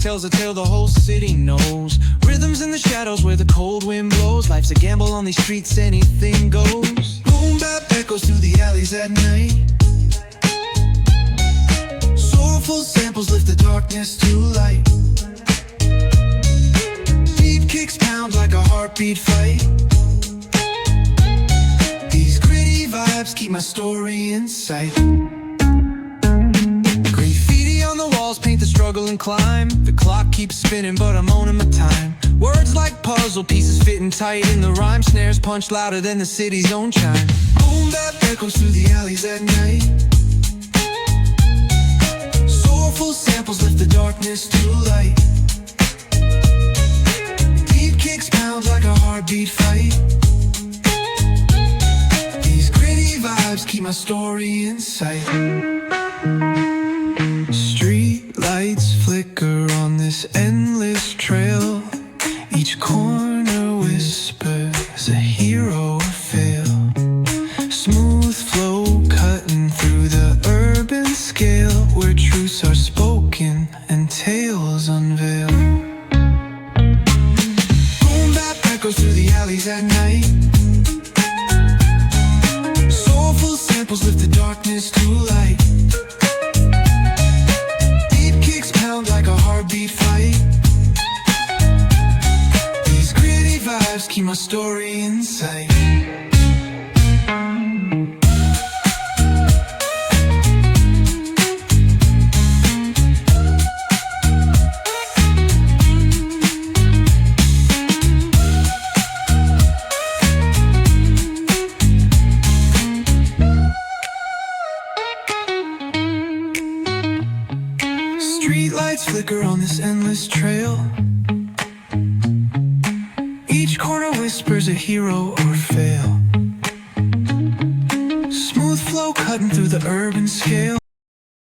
tells a tale the whole city knows. Rhythms in the shadows where the cold wind blows. Life's a gamble on these streets, anything goes. Boom bap echoes through the alleys at night. Soulful samples lift the darkness to light. Beat kicks pound like a heartbeat fight. These gritty vibes keep my story in sight. Graffiti on the walls paint the struggle and climb. The clock keeps spinning but I'm owning my time. Words like puzzle pieces fitting tight in the rhyme. Snares punch louder than the city's own chime. Boom bap echoes through the alleys at night. Soulful samples lift the darkness to light. Beat kicks pound like a heartbeat fight. These gritty vibes keep my story in sight. Street lights flicker on this endless trail. Each corner whispers a hero or fail. Smooth flow cutting through the urban scale, where truths are spoken and tales unveiled. Boom bap echoes through the alleys at night. Soulful samples lift the darkness to light. Beat kicks pound like a heartbeat fight. These gritty vibes keep my story in sight. Street lights flicker on this endless trail. Each corner whispers a hero or fail. Smooth flow cutting through the urban scale.